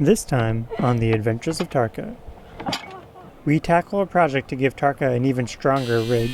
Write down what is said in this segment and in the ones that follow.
This time, on The Adventures of Tarka, we tackle a project to give Tarka an even stronger rig.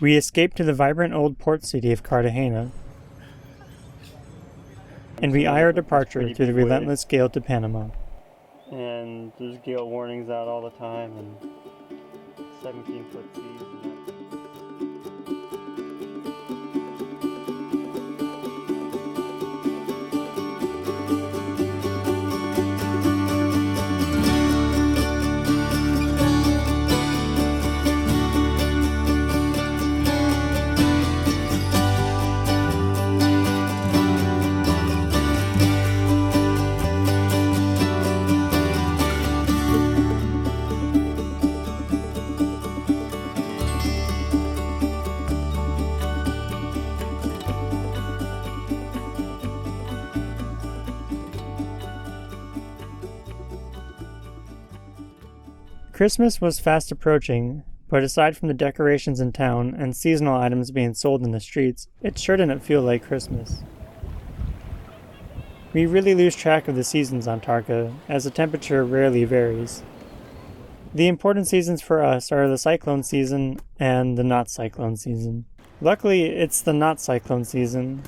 We escape to the vibrant old port city of Cartagena, and we eye our departure through the relentless gale to Panama. And there's gale warnings out all the time, and 17-foot seas. Christmas was fast approaching, but aside from the decorations in town and seasonal items being sold in the streets, it sure didn't feel like Christmas. We really lose track of the seasons on Tarka, as the temperature rarely varies. The important seasons for us are the cyclone season and the not cyclone season. Luckily, it's the not cyclone season,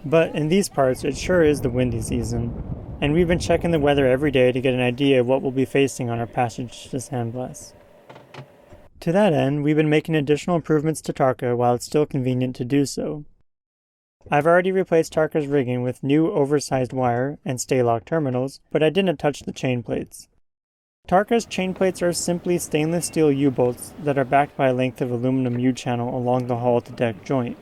but in these parts it sure is the windy season. And we've been checking the weather every day to get an idea of what we'll be facing on our passage to San Blas. To that end, we've been making additional improvements to Tarka while it's still convenient to do so. I've already replaced Tarka's rigging with new oversized wire and Sta Lok terminals, but I didn't touch the chain plates. Tarka's chain plates are simply stainless steel U-bolts that are backed by a length of aluminum U-channel along the hull-to-deck joint.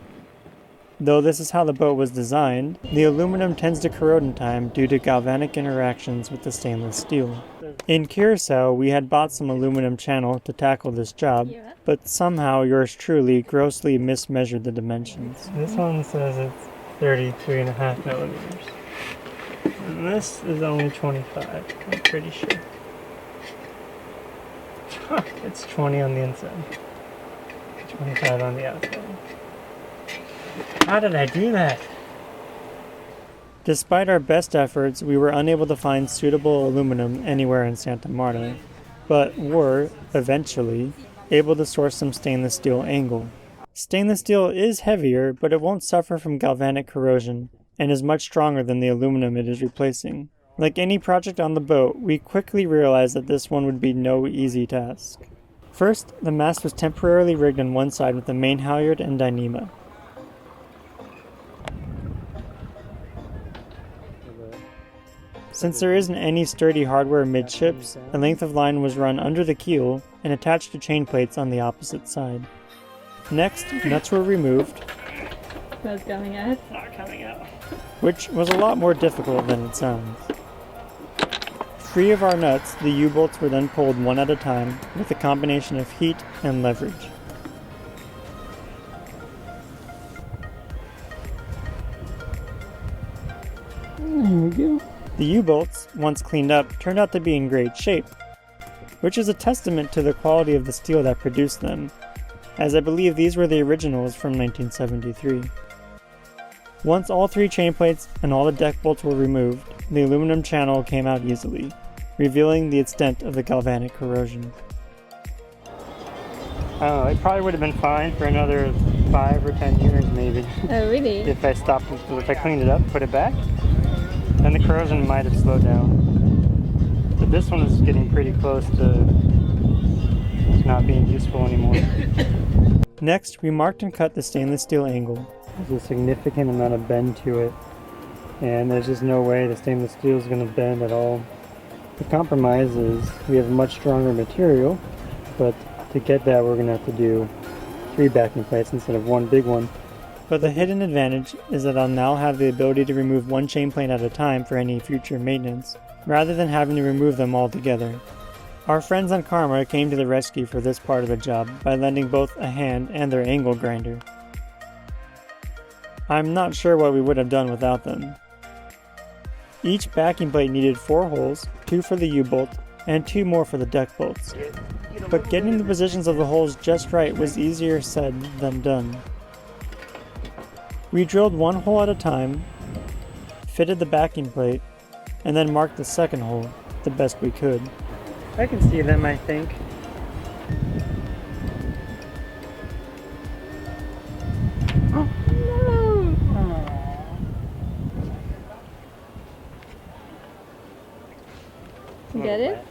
Though this is how the boat was designed, the aluminum tends to corrode in time due to galvanic interactions with the stainless steel. In Curacao, we had bought some aluminum channel to tackle this job, but somehow yours truly grossly mismeasured the dimensions. This one says it's 33.5 millimeters. And this is only 25, I'm pretty sure. It's 20 on the inside, 25 on the outside. How did I do that? Despite our best efforts, we were unable to find suitable aluminum anywhere in Santa Marta, but were, eventually, able to source some stainless steel angle. Stainless steel is heavier, but it won't suffer from galvanic corrosion, and is much stronger than the aluminum it is replacing. Like any project on the boat, we quickly realized that this one would be no easy task. First, the mast was temporarily rigged on one side with the main halyard and dynema. Since there isn't any sturdy hardware midships, a length of line was run under the keel and attached to chain plates on the opposite side. Next, nuts were removed. That's coming out. Not coming out. Which was a lot more difficult than it sounds. Free of our nuts, the U-bolts were then pulled one at a time with a combination of heat and leverage. There we go. The U-bolts, once cleaned up, turned out to be in great shape, which is a testament to the quality of the steel that produced them, as I believe these were the originals from 1973. Once all three chain plates and all the deck bolts were removed, the aluminum channel came out easily, revealing the extent of the galvanic corrosion. It probably would have been fine for another 5 or 10 years maybe. Oh really? If I cleaned it up, put it back. Then the corrosion might have slowed down. But this one is getting pretty close to not being useful anymore. Next, we marked and cut the stainless steel angle. There's a significant amount of bend to it, and there's just no way the stainless steel is going to bend at all. The compromise is we have a much stronger material, but to get that we're going to have to do 3 backing plates instead of 1 big one. But the hidden advantage is that I'll now have the ability to remove 1 chain plate at a time for any future maintenance, rather than having to remove them all together. Our friends on Karma came to the rescue for this part of the job by lending both a hand and their angle grinder. I'm not sure what we would have done without them. Each backing plate needed 4 holes, 2 for the U-bolt, and 2 more for the deck bolts. But getting the positions of the holes just right was easier said than done. We drilled 1 hole at a time, fitted the backing plate, and then marked the second hole the best we could. I can see them, I think. No! Get it?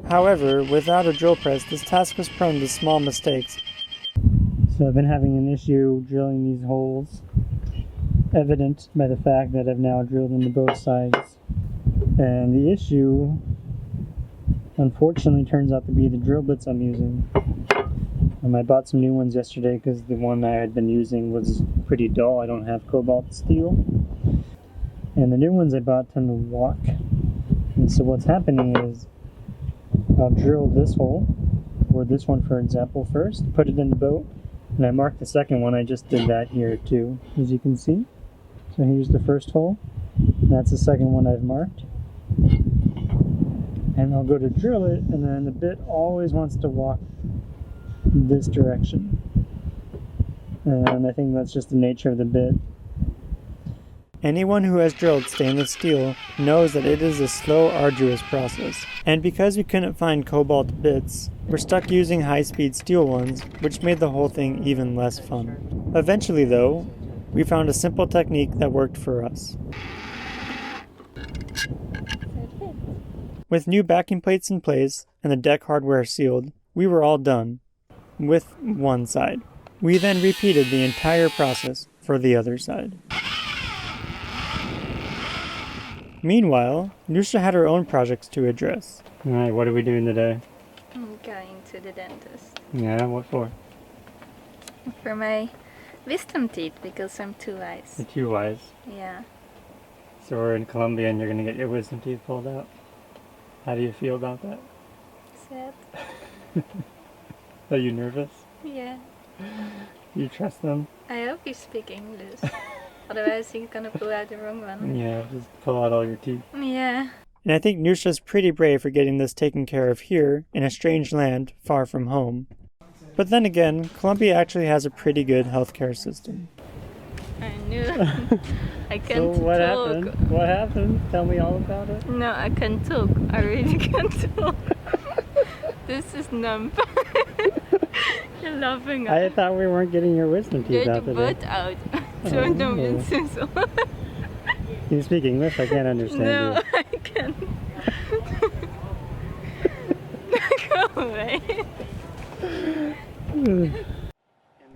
However, without a drill press, this task was prone to small mistakes. So I've been having an issue drilling these holes, evident by the fact that I've now drilled into both sides. And the issue, unfortunately, turns out to be the drill bits I'm using. I bought some new ones yesterday because the one I had been using was pretty dull. I don't have cobalt steel. And the new ones I bought tend to walk. And so what's happening is I'll drill this hole, or this one for example first, put it in the boat, and I mark the second one. I just did that here too, as you can see. So here's the first hole, that's the second one I've marked. And I'll go to drill it, and then the bit always wants to walk this direction. And I think that's just the nature of the bit. Anyone who has drilled stainless steel knows that it is a slow, arduous process. And because we couldn't find cobalt bits, we're stuck using high-speed steel ones, which made the whole thing even less fun. Eventually though, we found a simple technique that worked for us. With new backing plates in place and the deck hardware sealed, we were all done, with one side. We then repeated the entire process for the other side. Meanwhile, Nusha had her own projects to address. Alright, what are we doing today? I'm going to the dentist. Yeah, what for? For my wisdom teeth, because I'm too wise. You're too wise. Yeah. So we're in Colombia and you're gonna get your wisdom teeth pulled out. How do you feel about that? Sad. Are you nervous? Yeah. You trust them? I hope you speak English. Otherwise you're gonna pull out the wrong one. Yeah, just pull out all your teeth. Yeah. And I think Nusha's pretty brave for getting this taken care of here, in a strange land, far from home. But then again, Colombia actually has a pretty good healthcare system. I knew. I can't So what talk. happened? What happened? Tell me all about it. No, I can't talk. I really can't talk. This is numb. You're laughing. I thought we weren't getting your wisdom teeth Get out the today. butt out. So no means so. Can you speak English? I can't understand No, you. I can't. Go away.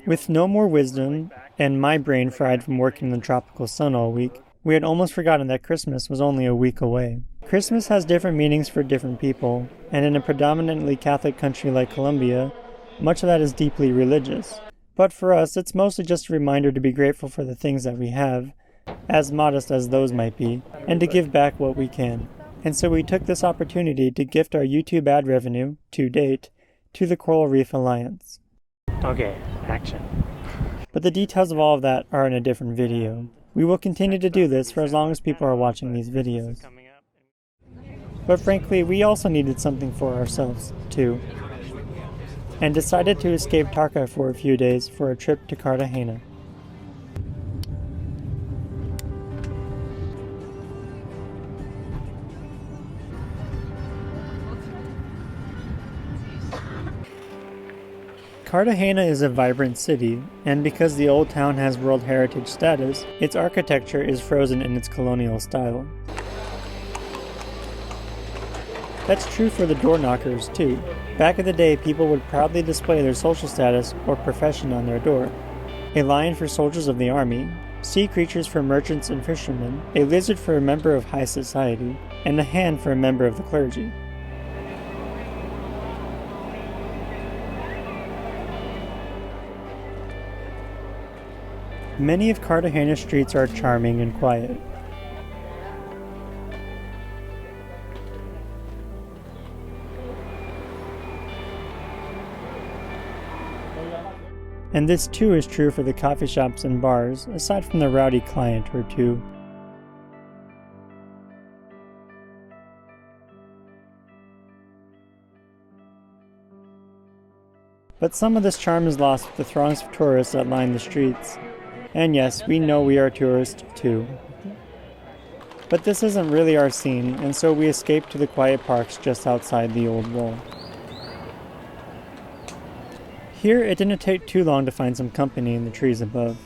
With no more wisdom, and my brain fried from working in the tropical sun all week, we had almost forgotten that Christmas was only a week away. Christmas has different meanings for different people, and in a predominantly Catholic country like Colombia, much of that is deeply religious. But for us, it's mostly just a reminder to be grateful for the things that we have, as modest as those might be, and to give back what we can. And so we took this opportunity to gift our YouTube ad revenue, to date, to the Coral Reef Alliance. Okay, action. But the details of all of that are in a different video. We will continue to do this for as long as people are watching these videos. But frankly, we also needed something for ourselves, too. And decided to escape Tarka for a few days for a trip to Cartagena. Cartagena is a vibrant city, and because the old town has World Heritage status, its architecture is frozen in its colonial style. That's true for the door knockers, too. Back in the day, people would proudly display their social status or profession on their door. A lion for soldiers of the army, sea creatures for merchants and fishermen, a lizard for a member of high society, and a hand for a member of the clergy. Many of Cartagena's streets are charming and quiet. And this too is true for the coffee shops and bars, aside from the rowdy client or two. But some of this charm is lost with the throngs of tourists that line the streets. And yes, we know we are tourists too. But this isn't really our scene, and so we escape to the quiet parks just outside the old wall. Here, it didn't take too long to find some company in the trees above.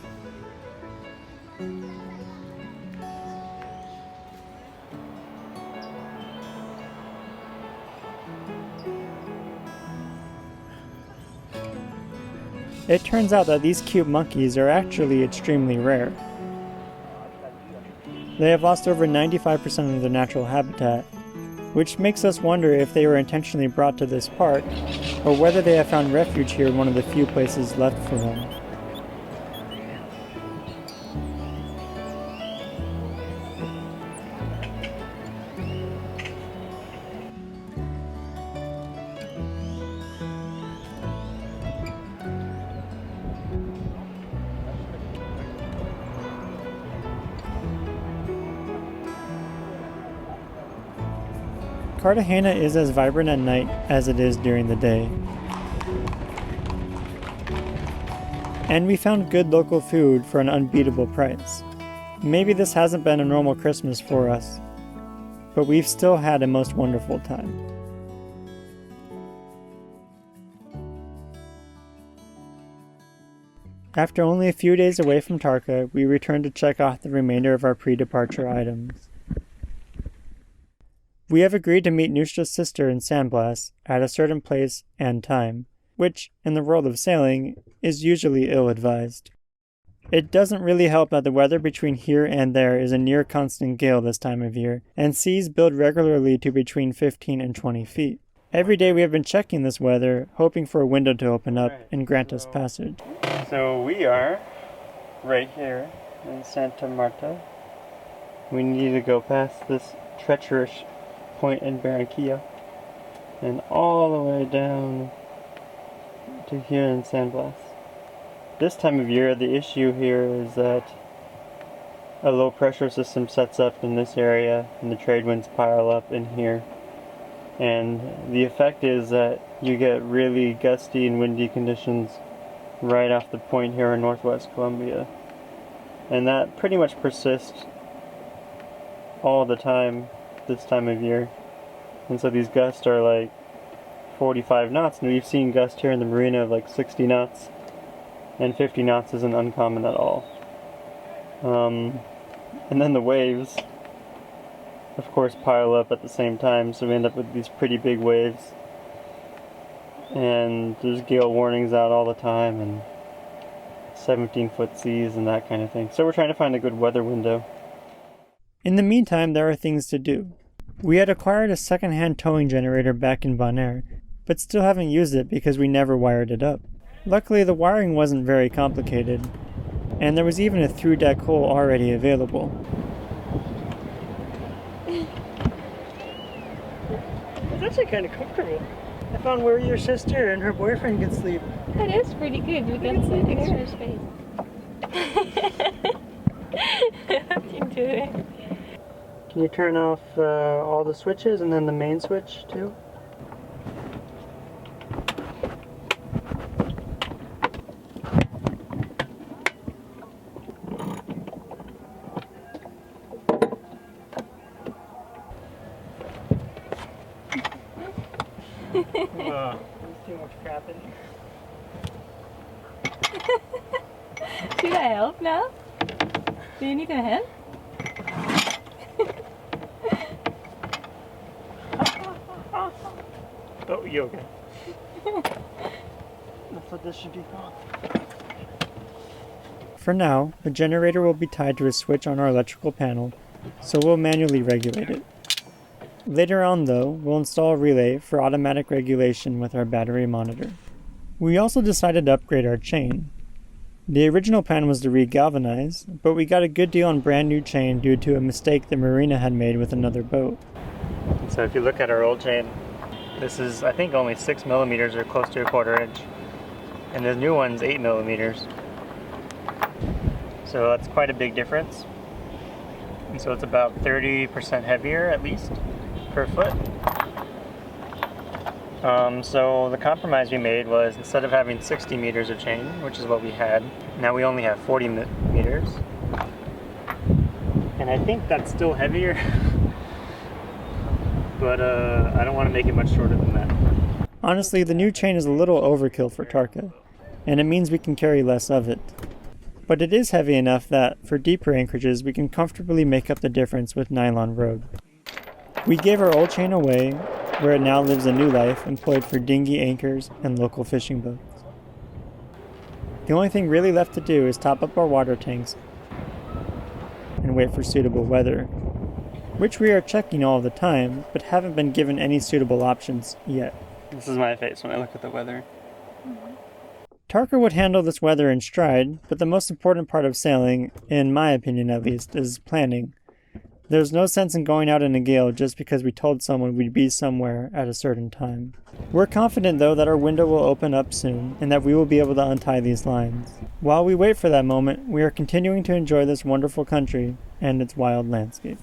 It turns out that these cute monkeys are actually extremely rare. They have lost over 95% of their natural habitat, which makes us wonder if they were intentionally brought to this park, or whether they have found refuge here in one of the few places left for them. Cartagena is as vibrant at night as it is during the day. And we found good local food for an unbeatable price. Maybe this hasn't been a normal Christmas for us, but we've still had a most wonderful time. After only a few days away from Tarka, we returned to check off the remainder of our pre-departure items. We have agreed to meet Nustra's sister in Sandblast at a certain place and time, which, in the world of sailing, is usually ill-advised. It doesn't really help that the weather between here and there is a near constant gale this time of year, and seas build regularly to between 15 and 20 feet. Every day we have been checking this weather, hoping for a window to open up and grant us passage. So we are right here in Santa Marta. We need to go past this treacherous point in Barranquilla and all the way down to here in Sandblast. This time of year, the issue here is that a low pressure system sets up in this area and the trade winds pile up in here. And the effect is that you get really gusty and windy conditions right off the point here in northwest Colombia. And that pretty much persists all the time this time of year. And so these gusts are like 45 knots, and we've seen gusts here in the marina of like 60 knots, and 50 knots isn't uncommon at all. And then the waves, of course, pile up at the same time, so we end up with these pretty big waves. And there's gale warnings out all the time, and 17-foot seas and that kind of thing. So we're trying to find a good weather window. In the meantime, there are things to do. We had acquired a second-hand towing generator back in Bonaire, but still haven't used it because we never wired it up. Luckily, the wiring wasn't very complicated, and there was even a through-deck hole already available. It's actually kind of comfortable. I found where your sister and her boyfriend could sleep. That is pretty good. We got some extra space. What you doing? Can you turn off all the switches and then the main switch too? There's too much crap in here. Should I help now? Do you need a hand? Oh, yoga. That's what this should be called. For now, the generator will be tied to a switch on our electrical panel, so we'll manually regulate it. Later on, though, we'll install a relay for automatic regulation with our battery monitor. We also decided to upgrade our chain. The original plan was to re-galvanize, but we got a good deal on brand new chain due to a mistake the marina had made with another boat. So if you look at our old chain, this is, I think, only 6 millimeters or close to a 1/4 inch. And the new one's 8 millimeters. So that's quite a big difference. And so it's about 30% heavier, at least, per foot. So the compromise we made was, instead of having 60 meters of chain, which is what we had, now we only have 40 meters. And And I think that's still heavier, but I don't want to make it much shorter than that. Honestly, the new chain is a little overkill for Tarka, and it means we can carry less of it. But it is heavy enough that, for deeper anchorages, we can comfortably make up the difference with nylon rope. We gave our old chain away, where it now lives a new life employed for dinghy anchors and local fishing boats. The only thing really left to do is top up our water tanks and wait for suitable weather, which we are checking all the time, but haven't been given any suitable options yet. This is my face when I look at the weather. Tarka would handle this weather in stride, but the most important part of sailing, in my opinion at least, is planning. There's no sense in going out in a gale just because we told someone we'd be somewhere at a certain time. We're confident though that our window will open up soon and that we will be able to untie these lines. While we wait for that moment, we are continuing to enjoy this wonderful country and its wild landscape.